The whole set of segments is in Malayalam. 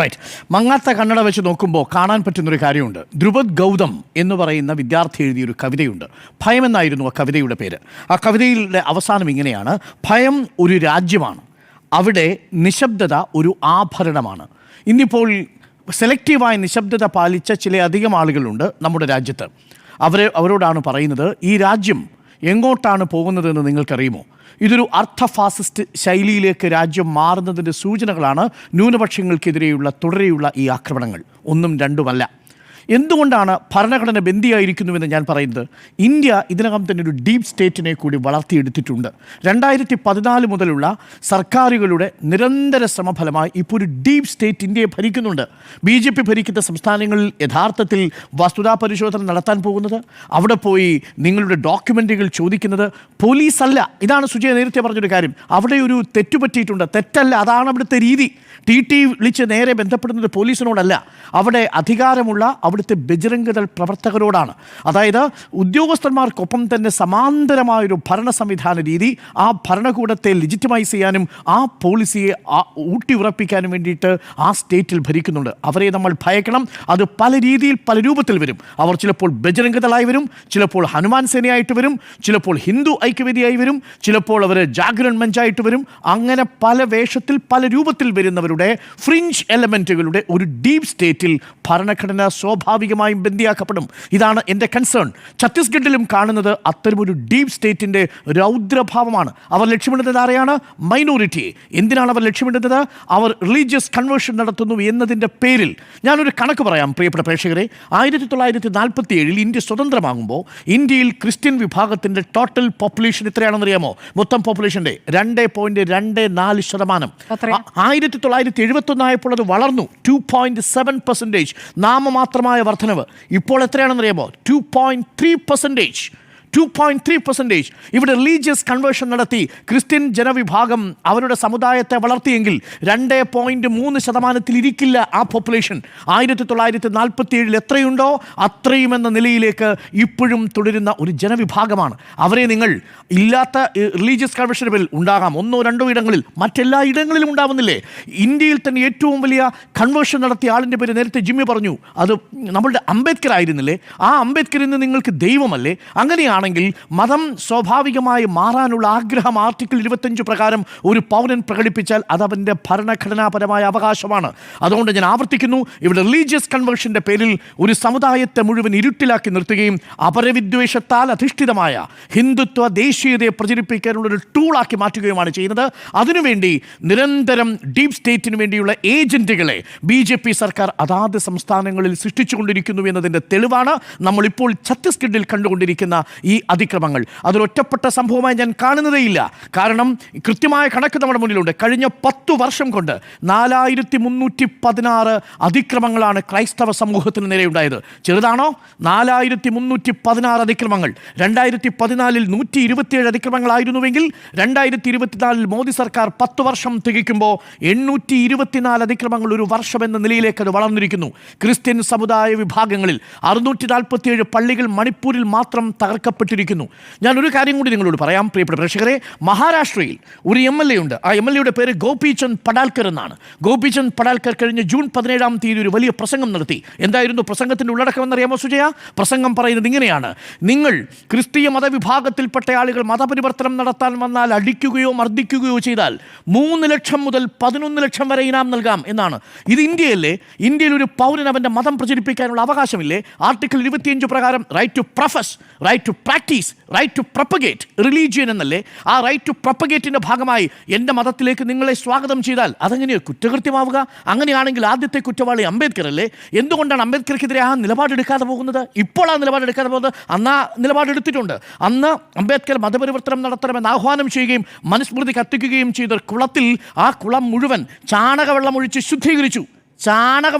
റൈറ്റ്. മങ്ങാത്ത കണ്ണട വെച്ച് നോക്കുമ്പോൾ കാണാൻ പറ്റുന്നൊരു കാര്യമുണ്ട്. ധ്രുപദ് ഗൗതം എന്ന് പറയുന്ന വിദ്യാർത്ഥി എഴുതിയൊരു കവിതയുണ്ട്. ഭയം എന്നായിരുന്നു ആ കവിതയുടെ പേര്. ആ കവിതയുടെ അവസാനം ഇങ്ങനെയാണ്: ഭയം ഒരു രാജ്യമാണ്, അവിടെ നിശബ്ദത ഒരു ആഭരണമാണ്. ഇന്നിപ്പോൾ സെലക്റ്റീവായ നിശബ്ദത പാലിച്ച ചിലയധികം ആളുകളുണ്ട് നമ്മുടെ രാജ്യത്ത്. അവരോടാണ് പറയുന്നത്, ഈ രാജ്യം എങ്ങോട്ടാണ് പോകുന്നതെന്ന് നിങ്ങൾക്കറിയുമോ? ഇതൊരു അർത്ഥ ഫാസിസ്റ്റ് ശൈലിയിലേക്ക് രാജ്യം മാറുന്നതിൻ്റെ സൂചനകളാണ് ന്യൂനപക്ഷങ്ങൾക്കെതിരെയുള്ള തുടരെയുള്ള ഈ ആക്രമണങ്ങൾ. ഒന്നും രണ്ടുമല്ല. എന്തുകൊണ്ടാണ് ഭരണഘടന ബന്ദിയായിരിക്കുന്നുവെന്ന് ഞാൻ പറയുന്നത്? ഇന്ത്യ ഇതിനകം തന്നെ ഒരു ഡീപ് സ്റ്റേറ്റിനെ കൂടി വളർത്തിയെടുത്തിട്ടുണ്ട്. 2014 മുതലുള്ള സർക്കാരുകളുടെ നിരന്തര ശ്രമഫലമായി ഇപ്പോൾ ഒരു ഡീപ് സ്റ്റേറ്റ് ഇന്ത്യയെ ഭരിക്കുന്നുണ്ട്. BJP ഭരിക്കുന്ന സംസ്ഥാനങ്ങളിൽ യഥാർത്ഥത്തിൽ വസ്തുതാ പരിശോധന നടത്താൻ പോകുന്നത്, അവിടെ പോയി നിങ്ങളുടെ ഡോക്യുമെൻ്റുകൾ ചോദിക്കുന്നത് പോലീസല്ല. ഇതാണ് സുജയ നേരത്തെ പറഞ്ഞൊരു കാര്യം. അവിടെ ഒരു തെറ്റുപറ്റിയിട്ടുണ്ട്, തെറ്റല്ല, അതാണ് അവിടുത്തെ രീതി. TT വിളിച്ച് നേരെ ബന്ധപ്പെടുന്നത് പോലീസിനോടല്ല, അവിടെ അധികാരമുള്ള അവിടുത്തെ ബജരംഗദൾ പ്രവർത്തകരോടാണ്. അതായത് ഉദ്യോഗസ്ഥന്മാർക്കൊപ്പം തന്നെ സമാന്തരമായൊരു ഭരണ സംവിധാന രീതി, ആ ഭരണകൂടത്തെ ലെജിറ്റിമൈസ് ചെയ്യാനും ആ പോളിസിയെ ഊട്ടി ഉറപ്പിക്കാനും വേണ്ടിയിട്ട് ആ സ്റ്റേറ്റിൽ ഭരിക്കുന്നുണ്ട്. അവരെ നമ്മൾ ഭയക്കണം. അത് പല രീതിയിൽ പല രൂപത്തിൽ വരും. അവർ ചിലപ്പോൾ ബജരംഗദളായി വരും, ചിലപ്പോൾ ഹനുമാൻ സേനയായിട്ട് വരും, ചിലപ്പോൾ ഹിന്ദു ഐക്യവേദിയായി വരും, ചിലപ്പോൾ അവർ ജാഗരൺ മഞ്ചായിട്ട് വരും. അങ്ങനെ പല വേഷത്തിൽ പല രൂപത്തിൽ വരുന്നവരുടെ ഫ്രിഞ്ച് എലമെൻറ്റുകളുടെ ഒരു ഡീപ് സ്റ്റേറ്റിൽ ഭരണഘടന സ്വാഭാവികമായും ബന്ദിയാക്കപ്പെടും. ഇതാണ് എൻ്റെ കൺസേൺ. ഛത്തീസ്ഗഡിലും കാണുന്നത് അത്തരമൊരു ഡീപ് സ്റ്റേറ്റിൻ്റെ രൗദ്രഭാവമാണ്. അവർ ലക്ഷ്യമിടുന്നത് ആരെയാണ്? മൈനോറിറ്റിയെ. എന്തിനാണ് അവർ ലക്ഷ്യമിടുന്നത്? അവർ റിലീജിയസ് കൺവേർഷൻ നടത്തുന്നു എന്നതിൻ്റെ പേരിൽ. ഞാനൊരു കണക്ക് പറയാം പ്രിയപ്പെട്ട പ്രേക്ഷകരെ. 1947 ഇന്ത്യ സ്വതന്ത്രമാകുമ്പോൾ ഇന്ത്യയിൽ ക്രിസ്ത്യൻ വിഭാഗത്തിൻ്റെ ടോട്ടൽ പോപ്പുലേഷൻ എത്രയാണെന്നറിയാമോ? മൊത്തം പോപ്പുലേഷൻ്റെ 2.24%. 1971 ആയപ്പോൾ അത് വളർന്നു 2.7%. നാമമാത്രമായ വർധനവ്. ഇപ്പോൾ എത്രയാണെന്നറിയാമോ? 2.3%. ഇവിടെ റിലീജിയസ് കൺവേർഷൻ നടത്തി ക്രിസ്ത്യൻ ജനവിഭാഗം അവരുടെ സമുദായത്തെ വളർത്തിയെങ്കിൽ 2.3% ഇരിക്കില്ല ആ പോപ്പുലേഷൻ. 1947 എത്രയുണ്ടോ അത്രയും എന്ന നിലയിലേക്ക് ഇപ്പോഴും തുടരുന്ന ഒരു ജനവിഭാഗമാണ്. അവരെ നിങ്ങൾ ഇല്ലാത്ത റിലീജിയസ് കൺവേർഷൻ ബിൽ ഉണ്ടാകാം 1-2 ഇടങ്ങളിൽ, മറ്റെല്ലാ ഇടങ്ങളിലും ഉണ്ടാവുന്നില്ലേ? ഇന്ത്യയിൽ തന്നെ ഏറ്റവും വലിയ കൺവേർഷൻ നടത്തിയ ആളിൻ്റെ പേര് നേരത്തെ ജിമ്മി പറഞ്ഞു, അത് നമ്മളുടെ അംബേദ്കർ ആയിരുന്നില്ലേ? ആ അംബേദ്കർ ഇന്ന് നിങ്ങൾക്ക് ദൈവമല്ലേ? അങ്ങനെയാണ് ആണെങ്കിൽ മതം സ്വാഭാവികമായി മാറാനുള്ള ആഗ്രഹം ആർട്ടിക്കിൾ 25 പ്രകാരം ഒരു പൗരൻ പ്രകടിപ്പിച്ചാൽ അത് അവൻ്റെ ഭരണഘടനാപരമായ അവകാശമാണ്. അതുകൊണ്ട് ഞാൻ ആവർത്തിക്കുന്നു, ഇവിടെ റിലീജിയസ് കൺവേർഷൻ്റെ പേരിൽ ഒരു സമുദായത്തെ മുഴുവൻ ഇരുട്ടിലാക്കി നിർത്തുകയും അപരവിദ്വേഷത്താൽ അധിഷ്ഠിതമായ ഹിന്ദുത്വ ദേശീയതയെ പ്രചരിപ്പിക്കാനുള്ള ഒരു ടൂളാക്കി മാറ്റുകയുമാണ് ചെയ്യുന്നത്. അതിനുവേണ്ടി നിരന്തരം ഡീപ് സ്റ്റേറ്റിന് വേണ്ടിയുള്ള ഏജന്റുകളെ BJP സർക്കാർ അതാത് സംസ്ഥാനങ്ങളിൽ സൃഷ്ടിച്ചുകൊണ്ടിരിക്കുന്നു എന്നതിൻ്റെ തെളിവാണ് നമ്മളിപ്പോൾ ഛത്തീസ്ഗഡിൽ കണ്ടുകൊണ്ടിരിക്കുന്ന ഈ അതിക്രമങ്ങൾ. അതൊരൊറ്റപ്പെട്ട സംഭവമായി ഞാൻ കാണുന്നതേയില്ല. കാരണം കൃത്യമായ കണക്ക് നമ്മുടെ മുന്നിലുണ്ട്. കഴിഞ്ഞ 10 വർഷം കൊണ്ട് 4316 അതിക്രമങ്ങളാണ് ക്രൈസ്തവ സമൂഹത്തിന് നേരെയുണ്ടായത്. ചെറുതാണോ? 4316 അതിക്രമങ്ങൾ. 2014 127 അതിക്രമങ്ങളായിരുന്നുവെങ്കിൽ 2024 മോദി സർക്കാർ 10 വർഷം തികയ്ക്കുമ്പോൾ 824 അതിക്രമങ്ങൾ ഒരു വർഷം എന്ന നിലയിലേക്ക് അത് വളർന്നിരിക്കുന്നു. ക്രിസ്ത്യൻ സമുദായ വിഭാഗങ്ങളിൽ 647 പള്ളികൾ മണിപ്പൂരിൽ മാത്രം തകർക്കപ്പെട്ടിരിക്കുന്നു. ഞാനൊരു കാര്യം കൂടി നിങ്ങളോട് പറയാം പ്രിയപ്പെട്ട പ്രേക്ഷകരെ. മഹാരാഷ്ട്രയിൽ ഒരു MLA ഉണ്ട്. ആ MLAയുടെ പേര് ഗോപിചന്ദ് പടാൽക്കർ എന്നാണ്. ഗോപിചന്ദ് പടാൽക്കർ കഴിഞ്ഞ ജൂൺ 17 ഒരു വലിയ പ്രസംഗം നടത്തി. എന്തായിരുന്നു പ്രസംഗത്തിൻ്റെ ഉള്ളടക്കം എന്നറിയാമോ സുജയ? പ്രസംഗം പറയുന്നത് ഇങ്ങനെയാണ്: നിങ്ങൾ ക്രിസ്തീയ മതവിഭാഗത്തിൽപ്പെട്ട ആളുകൾ മതപരിവർത്തനം നടത്താൻ വന്നാൽ അടിക്കുകയോ മർദ്ദിക്കുകയോ ചെയ്താൽ 3 ലക്ഷം മുതൽ 11 ലക്ഷം വരെ ഇനാം നൽകാം എന്നാണ്. ഇത് ഇന്ത്യയല്ലേ? ഇന്ത്യയിൽ ഒരു പൗരൻ അവൻ്റെ മതം പ്രചരിപ്പിക്കാനുള്ള അവകാശമില്ലേ? ആർട്ടിക്കിൾ 25 പ്രകാരം right to profess, right to practise, right to propagate religion എന്നല്ലേ? ആ റൈറ്റ് ടു പ്രൊപ്പഗേറ്റിൻ്റെ ഭാഗമായി എൻ്റെ മതത്തിലേക്ക് നിങ്ങളെ സ്വാഗതം ചെയ്താൽ അതെങ്ങനെയാണ് കുറ്റകൃത്യമാവുക? അങ്ങനെയാണെങ്കിൽ ആദ്യത്തെ കുറ്റവാളി അംബേദ്കർ അല്ലേ? എന്തുകൊണ്ടാണ് അംബേദ്കർക്കെതിരെ ആ നിലപാടെടുക്കാതെ പോകുന്നത്? ഇപ്പോൾ ആ നിലപാടെടുക്കാതെ പോകുന്നത്? അന്ന് ആ നിലപാടെടുത്തിട്ടുണ്ട്. അന്ന് അംബേദ്കർ മതപരിവർത്തനം നടത്തണമെന്ന് ആഹ്വാനം ചെയ്യുകയും മനുസ്മൃതി കത്തിക്കുകയും ചെയ്ത കുളത്തിൽ ആ കുളം മുഴുവൻ ചാണകവെള്ളം ഒഴിച്ച് ശുദ്ധീകരിച്ചു.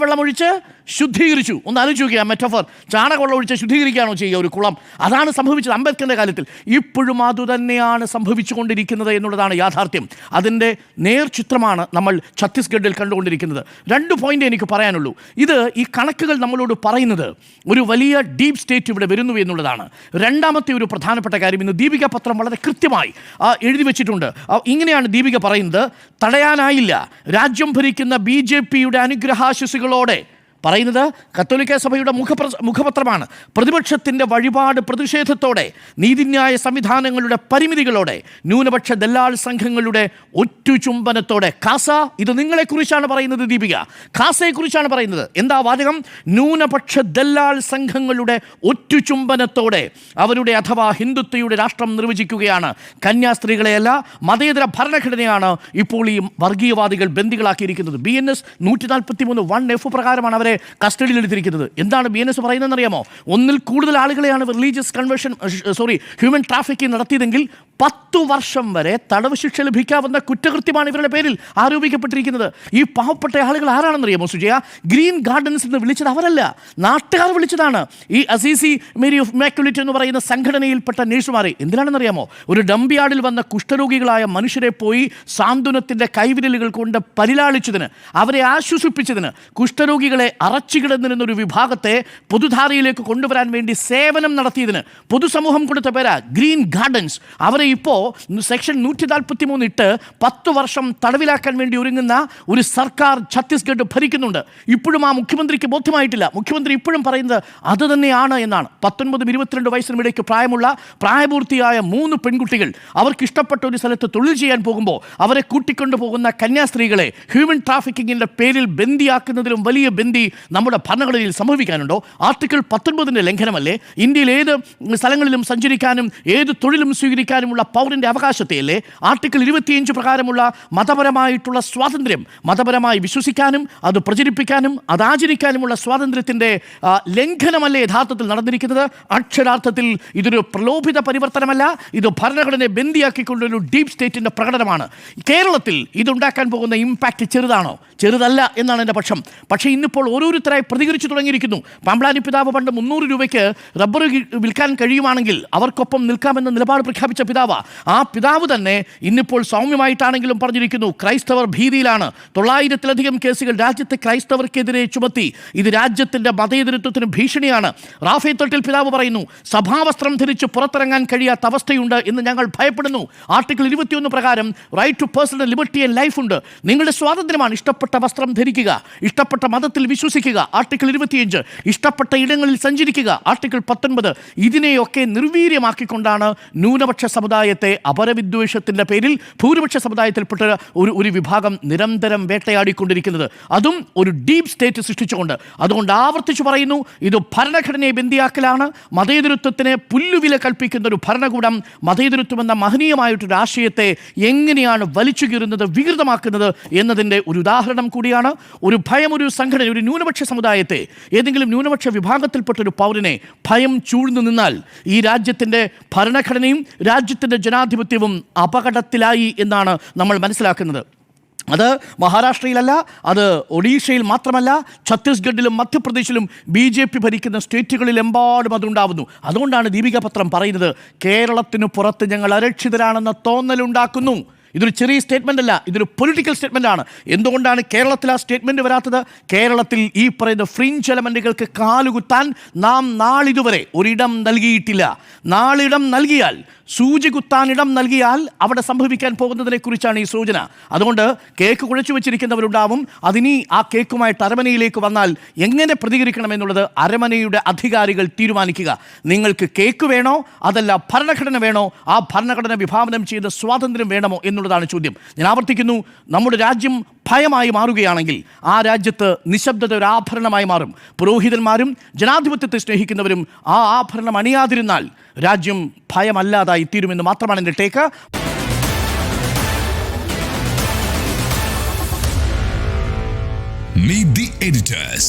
ശുദ്ധീകരിച്ചു. ഒന്ന് ആലോചിച്ച് നോക്കിയാൽ മെറ്റഫർ, ചാണകവെള്ളം ഒഴിച്ച് ശുദ്ധീകരിക്കുകയാണോ ചെയ്യുക ഒരു കുളം? അതാണ് സംഭവിച്ചത് അംബേദ്കറിൻ്റെ കാലത്തിൽ. ഇപ്പോഴും അതുതന്നെയാണ് സംഭവിച്ചുകൊണ്ടിരിക്കുന്നത് എന്നുള്ളതാണ് യാഥാർത്ഥ്യം. അതിൻ്റെ നേർചിത്രമാണ് നമ്മൾ ഛത്തീസ്ഗഡിൽ കണ്ടുകൊണ്ടിരിക്കുന്നത്. 2 പോയിന്റ് എനിക്ക് പറയാനുള്ളൂ. ഇത് ഈ കണക്കുകൾ നമ്മളോട് പറയുന്നത് ഒരു വലിയ ഡീപ് സ്റ്റേറ്റ് ഇവിടെ വരുന്നു എന്നുള്ളതാണ്. രണ്ടാമത്തെ ഒരു പ്രധാനപ്പെട്ട കാര്യം, ഇന്ന് ദീപിക പത്രം വളരെ കൃത്യമായി എഴുതി വെച്ചിട്ടുണ്ട്. ഇങ്ങനെയാണ് ദീപിക പറയുന്നത്: തടയാനായില്ല. രാജ്യം ഭരിക്കുന്ന BJPയുടെ അനുഗ്രഹാശിസുകളോടെ, പറയുന്നത് കത്തോലിക്ക സഭയുടെ മുഖപത്രമാണ്, പ്രതിപക്ഷത്തിൻ്റെ വഴിപാട് പ്രതിഷേധത്തോടെ, നീതിന്യായ സംവിധാനങ്ങളുടെ പരിമിതികളോടെ, ന്യൂനപക്ഷ ദല്ലാൾ സംഘങ്ങളുടെ ഒറ്റുചുംബനത്തോടെ. കാസ, ഇത് നിങ്ങളെക്കുറിച്ചാണ് പറയുന്നത് ദീപിക, കാസയെക്കുറിച്ചാണ് പറയുന്നത്. എന്താ വാചകം? ന്യൂനപക്ഷ ദല്ലാൾ സംഘങ്ങളുടെ ഒറ്റുചുംബനത്തോടെ അവരുടെ അഥവാ ഹിന്ദുത്വയുടെ രാഷ്ട്രം നിർവചിക്കുകയാണ്. കന്യാസ്ത്രീകളെയല്ല, മതേതര ഭരണഘടനയാണ് ഇപ്പോൾ ഈ വർഗീയവാദികൾ ബന്ദികളാക്കിയിരിക്കുന്നത്. BNS 143 1F പ്രകാരമാണ് അവരെ കസ്റ്റഡിയിലെടുത്തിരിക്കുന്നത്. എന്താണ് BNS പറയുന്നതെന്ന് അറിയാമോ? ഒന്നിൽ കൂടുതൽ ആളുകളെയാണ് റിലീജിയസ് ഹ്യൂമൻ ട്രാഫിക്കിംഗ് നടത്തിയതെങ്കിൽ 10 വർഷം വരെ തടവ് ശിക്ഷ ലഭിക്കാവുന്ന കുറ്റകൃത്യമാണ് ഇവരുടെ പേരിൽ ആരോപിക്കപ്പെട്ടിരിക്കുന്നത്. ഈ പാവപ്പെട്ട ആളുകൾ ആരാണെന്നറിയാമോ സുജയ? ഗ്രീൻ ഗാർഡൻസ് എന്ന് വിളിച്ചത് അവരല്ല, നാട്ടുകാർ വിളിച്ചതാണ്. ഈ അസീസി മേരി ഓഫ് ഇമാക്കുലേറ്റ് എന്ന് പറയുന്ന സംഘടനയിൽപ്പെട്ട നേഴ്സുമാരെ. എന്തിനാണെന്നറിയാമോ? ഒരു ഡംപിയാർഡിൽ വന്ന കുഷ്ഠരോഗികളായ മനുഷ്യരെ പോയി സാന്ത്വനത്തിൻ്റെ കൈവിരലുകൾ കൊണ്ട് പരിലാളിച്ചതിന്, അവരെ ആശ്വസിപ്പിച്ചതിന്, കുഷ്ഠരോഗികളെ അറച്ചുകിടന്നിരുന്നൊരു വിഭാഗത്തെ പൊതുധാരയിലേക്ക് കൊണ്ടുവരാൻ വേണ്ടി സേവനം നടത്തിയതിന് പൊതുസമൂഹം കൊടുത്ത പേരാ ഗ്രീൻ ഗാർഡൻസ്. അവരെ ഇപ്പോൾ സെക്ഷൻ 143 ഇട്ട് 10 വർഷം തടവിലാക്കാൻ വേണ്ടി ഒരുങ്ങുന്ന ഒരു സർക്കാർ ഛത്തീസ്ഗഡ് ഭരിക്കുന്നുണ്ട്. ഇപ്പോഴും ആ മുഖ്യമന്ത്രിക്ക് ബോധ്യമായിട്ടില്ല. മുഖ്യമന്ത്രി ഇപ്പോഴും പറയുന്നത് അത് തന്നെയാണ് എന്നാണ്. 19-22 വയസ്സിനും ഇടയ്ക്ക് പ്രായപൂർത്തിയായ 3 പെൺകുട്ടികൾ അവർക്ക് ഇഷ്ടപ്പെട്ട ഒരു സ്ഥലത്ത് തൊഴിൽ ചെയ്യാൻ പോകുമ്പോൾ അവരെ കൂട്ടിക്കൊണ്ടു പോകുന്ന കന്യാസ്ത്രീകളെ ഹ്യൂമൻ ട്രാഫിക്കിങ്ങിൻ്റെ പേരിൽ ബന്ദിയാക്കുന്നതിലും വലിയ ബന്ദി നമ്മുടെ ഭരണഘടനയിൽ സംഭവിക്കാനുണ്ടോ? ആർട്ടിക്കിൾ 19 ലംഘനമല്ലേ? ഇന്ത്യയിൽ ഏത് സ്ഥലങ്ങളിലും സഞ്ചരിക്കാനും ഏത് തൊഴിലും സ്വീകരിക്കാനുമുള്ള പൗരൻ്റെ അവകാശത്തെയല്ലേ? ആർട്ടിക്കിൾ 25 പ്രകാരമുള്ള മതപരമായിട്ടുള്ള സ്വാതന്ത്ര്യം, മതപരമായി വിശ്വസിക്കാനും അത് പ്രചരിപ്പിക്കാനും അത് ആചരിക്കാനുമുള്ള സ്വാതന്ത്ര്യത്തിൻ്റെ ലംഘനമല്ലേ യഥാർത്ഥത്തിൽ നടന്നിരിക്കുന്നത്? അക്ഷരാർത്ഥത്തിൽ ഇതൊരു പ്രലോഭിത പരിവർത്തനമല്ല, ഇത് ഭരണഘടനയെ ബന്ദിയാക്കിക്കൊണ്ടൊരു ഡീപ് സ്റ്റേറ്റിൻ്റെ പ്രകടനമാണ്. കേരളത്തിൽ ഇതുണ്ടാക്കാൻ പോകുന്ന ഇമ്പാക്റ്റ് ചെറുതാണോ? ചെറുതല്ല എന്നാണ് എൻ്റെ പക്ഷം. പക്ഷേ ഇന്നിപ്പോൾ ഓരോരുത്തരായി പ്രതികരിച്ചു തുടങ്ങിയിരിക്കുന്നു. പാമ്പ്ലാനി പിതാവ് പണ്ട് 300 രൂപയ്ക്ക് റബ്ബർ വിൽക്കാൻ കഴിയുമാണെങ്കിൽ അവർക്കൊപ്പം നിൽക്കാമെന്ന നിലപാട് പ്രഖ്യാപിച്ച പിതാവ്, ആ പിതാവ് തന്നെ ഇന്നിപ്പോൾ സൗമ്യമായിട്ടാണെങ്കിലും പറഞ്ഞിരിക്കുന്നു ക്രൈസ്തവർ ഭീതിയിലാണ്. 900-ലധികം കേസുകൾ രാജ്യത്തെ ക്രൈസ്തവർക്കെതിരെ ചുമത്തി. ഇത് രാജ്യത്തിൻ്റെ മതേതരത്വത്തിന് ഭീഷണിയാണ്. റാഫേ തൊട്ടിൽ പിതാവ് പറയുന്നു, സഭാവസ്ത്രം ധരിച്ച് പുറത്തിറങ്ങാൻ കഴിയാത്ത അവസ്ഥയുണ്ട് എന്ന് ഞങ്ങൾ ഭയപ്പെടുന്നു. ആർട്ടിക്കിൾ 21 പ്രകാരം right to personal liberty and life ഉണ്ട്. നിങ്ങളുടെ സ്വാതന്ത്ര്യമാണ് ഇഷ്ടപ്പെട്ട വസ്ത്രം ധരിക്കുക, ഇഷ്ടപ്പെട്ട മതത്തിൽ വിശ്വസിക്കുക. ആർട്ടിക്കിൾ 25 ഇഷ്ടപ്പെട്ട ഇടങ്ങളിൽ സഞ്ചരിക്കുക. ആർട്ടിക്കിൾ 19 ഇതിനെയൊക്കെ നിർവീര്യമാക്കിക്കൊണ്ടാണ് ന്യൂനപക്ഷ സമുദായത്തെ അപരവിദ്വേഷത്തിൻ്റെ പേരിൽ ഭൂരിപക്ഷ സമുദായത്തിൽപ്പെട്ട ഒരു വിഭാഗം നിരന്തരം വേട്ടയാടിക്കൊണ്ടിരിക്കുന്നത്, അതും ഒരു ഡീപ് സ്റ്റേറ്റ് സൃഷ്ടിച്ചുകൊണ്ട്. അതുകൊണ്ട് ആവർത്തിച്ചു പറയുന്നു, ഇത് ഭരണഘടനയെ ബന്ദിയാക്കലാണ്. മതേതരത്വത്തിന് പുല്ലുവില കൽപ്പിക്കുന്ന ഒരു ഭരണകൂടം മതേതരത്വം എന്ന മഹനീയമായിട്ടൊരു ആശയത്തെ എങ്ങനെയാണ് വലിച്ചു കീറുന്നത്, വികൃതമാക്കുന്നത് എന്നതിൻ്റെ ഒരു ഉദാഹരണം കൂടിയാണ്. ഒരു ഭയം, ഒരു സംഘടന, ഒരു ന്യൂനപക്ഷ സമുദായത്തെ, ഏതെങ്കിലും ന്യൂനപക്ഷ വിഭാഗത്തിൽപ്പെട്ട ഒരു പൗരനെ ഭയം ചൂഴ്ന്നു നിന്നാൽ ഈ രാജ്യത്തിൻ്റെ ഭരണഘടനയും രാജ്യത്തിൻ്റെ ജനാധിപത്യവും അപകടത്തിലായി എന്നാണ് നമ്മൾ മനസ്സിലാക്കുന്നത്. അത് മഹാരാഷ്ട്രയിലല്ല, അത് ഒഡീഷയിൽ മാത്രമല്ല, ഛത്തീസ്ഗഡിലും മധ്യപ്രദേശിലും BJP ഭരിക്കുന്ന സ്റ്റേറ്റുകളിലെമ്പാടും അതുണ്ടാവുന്നു. അതുകൊണ്ടാണ് ദീപിക പത്രം പറയുന്നത്, കേരളത്തിനു പുറത്ത് ഞങ്ങൾ അരക്ഷിതരാണെന്ന തോന്നലുണ്ടാക്കുന്നു. ഇതൊരു ചെറിയ സ്റ്റേറ്റ്മെൻ്റ് അല്ല, ഇതൊരു പൊളിറ്റിക്കൽ സ്റ്റേറ്റ്മെൻ്റ് ആണ്. എന്തുകൊണ്ടാണ് കേരളത്തിൽ ആ സ്റ്റേറ്റ്മെൻറ്റ് വരാത്തത്? കേരളത്തിൽ ഈ പറയുന്ന ഫ്രിഞ്ച് എലമെൻറ്റുകൾക്ക് കാലുകുത്താൻ നാം നാളിതുവരെ ഒരിടം നൽകിയിട്ടില്ല. നാളിടം നൽകിയാൽ, സൂചി കുത്താനിടം നൽകിയാൽ അവിടെ സംഭവിക്കാൻ പോകുന്നതിനെക്കുറിച്ചാണ് ഈ സൂചന. അതുകൊണ്ട് കേക്ക് കുഴച്ചു വെച്ചിരിക്കുന്നവരുണ്ടാവും. അതിനി ആ കേക്കുമായിട്ട് അരമനയിലേക്ക് വന്നാൽ എങ്ങനെ പ്രതികരിക്കണമെന്നുള്ളത് അരമനയുടെ അധികാരികൾ തീരുമാനിക്കുക. നിങ്ങൾക്ക് കേക്ക് വേണോ, അതല്ല ഭരണഘടന വേണോ, ആ ഭരണഘടന വിഭാവനം ചെയ്ത സ്വാതന്ത്ര്യം വേണമോ എന്നുള്ളതാണ് ചോദ്യം. ഞാൻ ആവർത്തിക്കുന്നു, നമ്മുടെ രാജ്യം ഭയമായി മാറുകയാണെങ്കിൽ ആ രാജ്യത്ത് നിശബ്ദത ഒരു ആഭരണമായി മാറും. പുരോഹിതന്മാരും ജനാധിപത്യത്തെ സ്നേഹിക്കുന്നവരും ആ ആഭരണം അണിയാതിരുന്നാൽ രാജ്യം ഭയമല്ലാതായി തീരുമെന്ന് മാത്രമാണ് എൻ്റെ ടേക്ക്. Meet the editors.